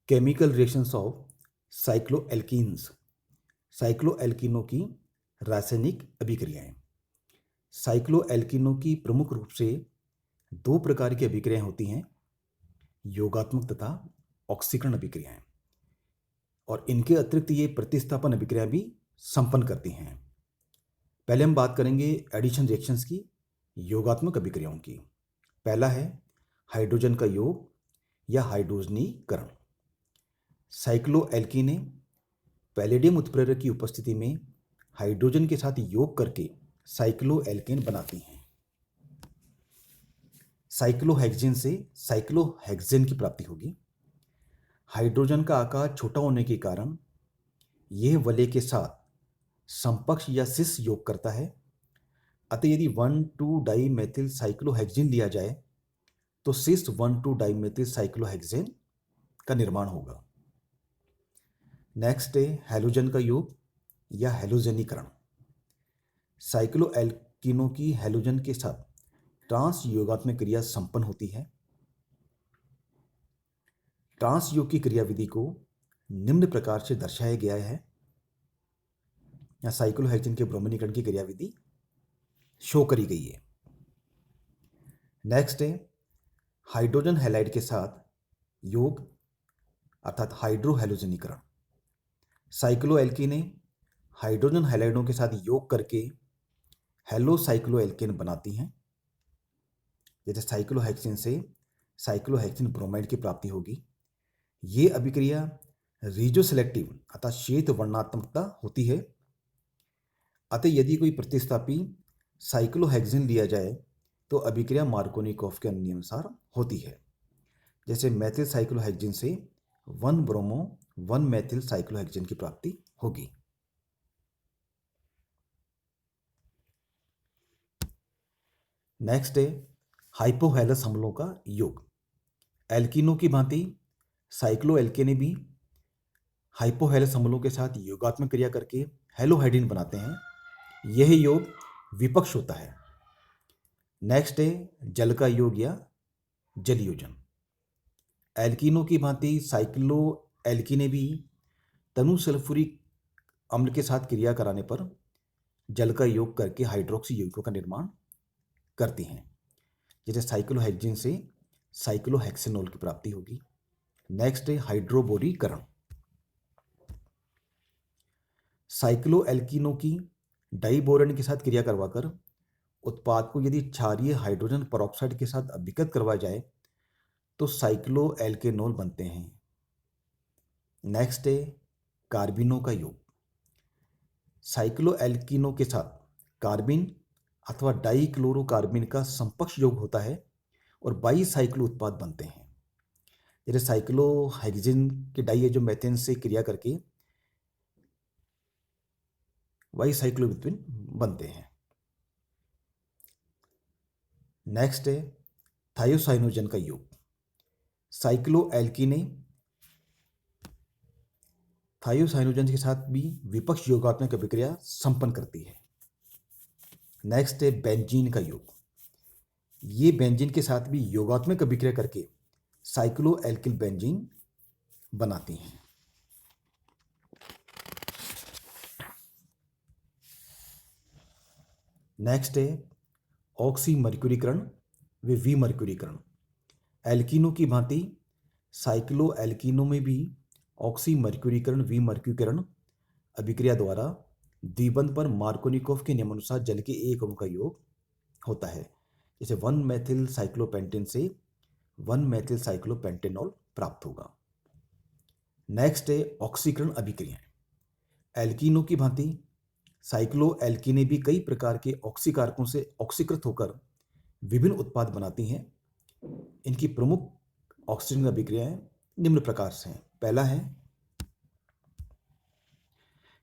Chemical reactions of cycloalkenes. साइक्लोएल्कीनों की रासायनिक अभिक्रियाएं। साइक्लोएल्कीनों की प्रमुख रूप से दो प्रकार की अभिक्रियाएं होती हैं, योगात्मक तथा ऑक्सीकरण अभिक्रियाएं, और इनके अतिरिक्त ये प्रतिस्थापन अभिक्रियाएं भी संपन्न करती हैं। पहले हम बात करेंगे एडिशन रिएक्शंस की, योगात्मक अभिक्रियाओं की। पहला है हाइड्रोजन का योग या हाइड्रोजनीकरण। साइक्लोएल्कीने पैलेडियम उत्प्रेरक की उपस्थिति में हाइड्रोजन के साथ योग करके साइक्लोएल्केन बनाती हैं। साइक्लोहेक्सेन से साइक्लोहेक्सेन की प्राप्ति होगी। हाइड्रोजन का आकार छोटा होने के कारण यह वलय के साथ समपक्ष या सिस योग करता है। अतः यदि 1,2-डाई मेथिल साइक्लोहेक्सेन लिया जाए तो सिस 1,2-डाई मेथिल साइक्लोहेक्सेन का निर्माण होगा। नेक्स्ट है हैलोजन का योग या हैलोजनीकरण। साइक्लोएल्कीनों की हैलोजन के साथ ट्रांस योगात्मक क्रिया संपन्न होती है। ट्रांस योग की क्रियाविधि को निम्न प्रकार से दर्शाया गया है, या साइक्लोहेक्सेन के ब्रोमीनीकरण की क्रियाविधि शो करी गई है। नेक्स्ट है हाइड्रोजन हैलाइड के साथ योग अर्थात हाइड्रोहैलोजनीकरण। साइक्लोएल्कीने हाइड्रोजन हैलाइडों के साथ योग करके हेलोसाइक्लोएल्केन बनाती हैं। जैसे साइक्लोहेक्सेन से साइक्लोहेक्सेन ब्रोमाइड की प्राप्ति होगी। ये अभिक्रिया रीजो सेलेक्टिव अर्थात श्वेत वर्णात्मकता होती है। अतः यदि कोई प्रतिस्थापी साइक्लोहेक्सेन लिया जाए तो अभिक्रिया मार्कोनिकॉफ के नियमानुसार होती है। जैसे मैथिल साइक्लोहेक्सेन से 1 ब्रोमो 1 मैथिल साइक्लोहेक्सेन की प्राप्ति होगी। नेक्स्ट है हाइपोहेलस अम्लों का योग। एल्कीनों की भांति साइक्लोएल्केने भी हाइपोहेलस अम्लों के साथ योगात्मक क्रिया करके हेलोहाइड्रिन बनाते हैं। यह योग विपक्ष होता है। नेक्स्ट है जल का योग या जलयोजन। एल्कीनों की भांति साइक्लोएल्कीने भी तनु सल्फ्यूरिक अम्ल के साथ क्रिया कराने पर जल का योग करके हाइड्रोक्सी यौगिकों का निर्माण करती हैं। जैसे साइक्लोहेक्सेन से साइक्लोहेक्सेनोल की प्राप्ति होगी। नेक्स्ट है हाइड्रोबोरीकरण। साइक्लोएल्कीनों की डाइबोरेन के साथ क्रिया करवाकर उत्पाद को यदि क्षारीय हाइड्रोजन परऑक्साइड के साथ अभिकृत करवाया जाए तो साइक्लोएल्केनोल बनते हैं। नेक्स्ट है कार्बिनों का योग। साइक्लोएल्कीनों के साथ कार्बिन अथवा डाइक्लोरोकार्बिन का समपक्ष योग होता है और बाईसाइक्लो उत्पाद बनते हैं। जैसे साइक्लोहेक्सेन के डाइएजोमेथेन से क्रिया करके बाईसाइक्लोबिन बनते हैं। नेक्स्ट है थायोसाइनोजन का योग। साइक्लोएल्कीने थायोसाइनोजन के साथ भी विपक्ष योगात्मक अभिक्रिया संपन्न करती है। नेक्स्ट है बेंजीन का योग। ये बेंजीन के साथ भी योगात्मक अभिक्रिया करके साइक्लोएल्किल बेंजीन बनाती हैं। नेक्स्ट है ऑक्सीमर्क्यूरीकरण व विमर्क्यूरीकरण। एल्कीनों की भांति साइक्लोएल्कीनों में भी ऑक्सीमर्क्यूरीकरण विमर्क्यूरीकरण अभिक्रिया द्वारा द्विबंध पर मार्कोनिकॉफ के नियमानुसार जल के एक अणु का योग होता है। जैसे 1 मैथिल साइक्लोपेंटेन से 1 मैथिल साइक्लोपेंटेनॉल प्राप्त होगा। नेक्स्ट है ऑक्सीकरण अभिक्रियाएं। एल्कीनों की भांति साइक्लोएल्कीने भी कई प्रकार के ऑक्सीकारकों से ऑक्सीकृत होकर विभिन्न उत्पाद बनाती हैं। इनकी प्रमुख ऑक्सीजन अभिक्रियाएं निम्न प्रकार से हैं। पहला है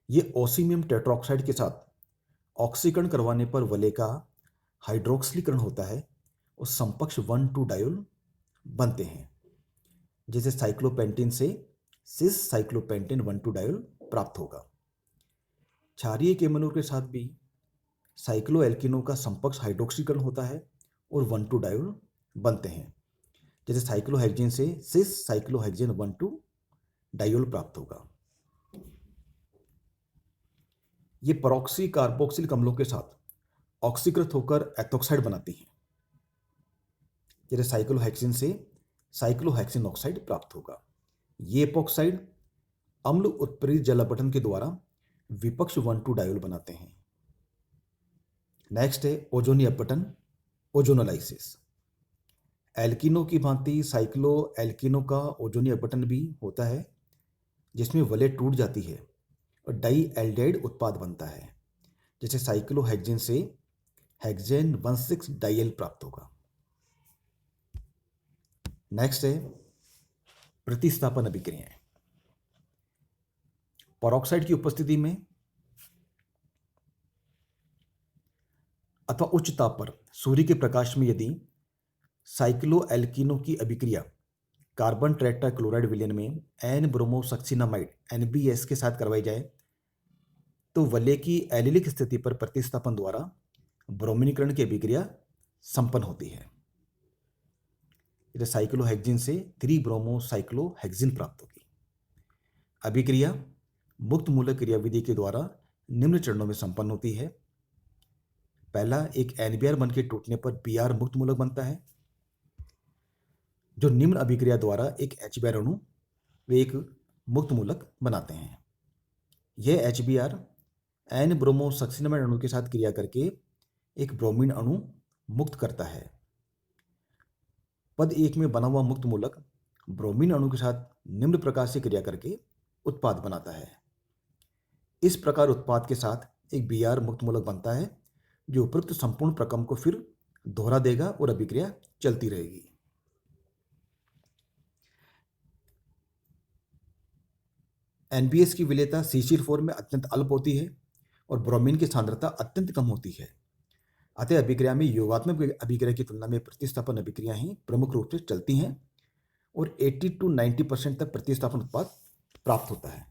ये ओसीमियम टेट्राऑक्साइड के साथ ऑक्सीकरण करवाने पर वलय का हाइड्रोक्सिलीकरण होता है और समपक्ष 1,2-डायोल बनते हैं। जैसे साइक्लोपेंटेन से सिस साइक्लोपेंटेन 1,2-डायोल प्राप्त होगा। क्षारीय केमनों के साथ भी साइक्लोएल्कीनों का समपक्ष हाइड्रोक्सीकरण होता है और 1,2-डायोल बनते हैं। जैसे साइक्लोहेक्सेन से सिस साइक्लोहेक्सेन 1,2 डायोल प्राप्त होगा। ये परऑक्सी कार्बोक्सिलिक अम्लों के साथ ऑक्सीकृत होकर एथोक्साइड बनाती हैं। जैसे साइक्लोहेक्सिन से साइक्लोहेक्सिन ऑक्साइड प्राप्त होगा। ये एपॉक्साइड अम्ल उत्प्रेरित जल अपघटन के द्वारा विपक्ष 1,2 डायोल बनाते हैं। नेक्स्ट है ओजोनी अपघटन, ओजोनोलाइसिस। एल्कीनो की भांति साइक्लो एल्कीनो का ओजोनी अपघटन भी होता है, जिसमें वलय टूट जाती है और डाई एल्डिहाइड उत्पाद बनता है। जैसे साइक्लोहेक्सेन से हेक्सेन 1,6 डाइल प्राप्त होगा। नेक्स्ट है प्रतिस्थापन अभिक्रियाएं। परऑक्साइड की उपस्थिति में अथवा उच्च ताप पर सूर्य के प्रकाश में यदि साइक्लोएल्कीनो की अभिक्रिया कार्बन टेट्राक्लोराइड विलयन में एन ब्रोमोसक्सिनामाइड NBS के साथ करवाई जाए तो वलय की एलिलिक स्थिति पर प्रतिस्थापन द्वारा ब्रोमीनीकरण की अभिक्रिया संपन्न होती है। जैसे साइक्लोहेक्सिन से 3-ब्रोमोसाइक्लोहेक्सिन प्राप्त होगी। अभिक्रिया मुक्त मूलक क्रियाविधि के द्वारा निम्न चरणों में संपन्न होती है। पहला, एक NBr बन के टूटने पर Br मुक्त मूलक बनता है, जो निम्न अभिक्रिया द्वारा एक HBr अणु वे एक मुक्त मूलक बनाते हैं। यह HBr N ब्रोमोसक्सिनामाइड अणु के साथ क्रिया करके एक ब्रोमीन अणु मुक्त करता है। पद 1 में बना हुआ मुक्त मूलक ब्रोमीन अणु के साथ निम्न प्रकार से क्रिया करके उत्पाद बनाता है। इस प्रकार उत्पाद के साथ एक Br मुक्त मूलक बनता है, जो उपरोक्त संपूर्ण प्रक्रम को फिर दोहरा देगा और अभिक्रिया चलती रहेगी। NBS की विलेयता CCl4 में अत्यंत अल्प होती है और ब्रोमीन की सांद्रता अत्यंत कम होती है। अतः अभिक्रिया में योगात्मक अभिक्रिया की तुलना में प्रतिस्थापन अभिक्रिया ही प्रमुख रूप से चलती हैं और 80 to 90% तक प्रतिस्थापन उत्पाद प्राप्त होता है।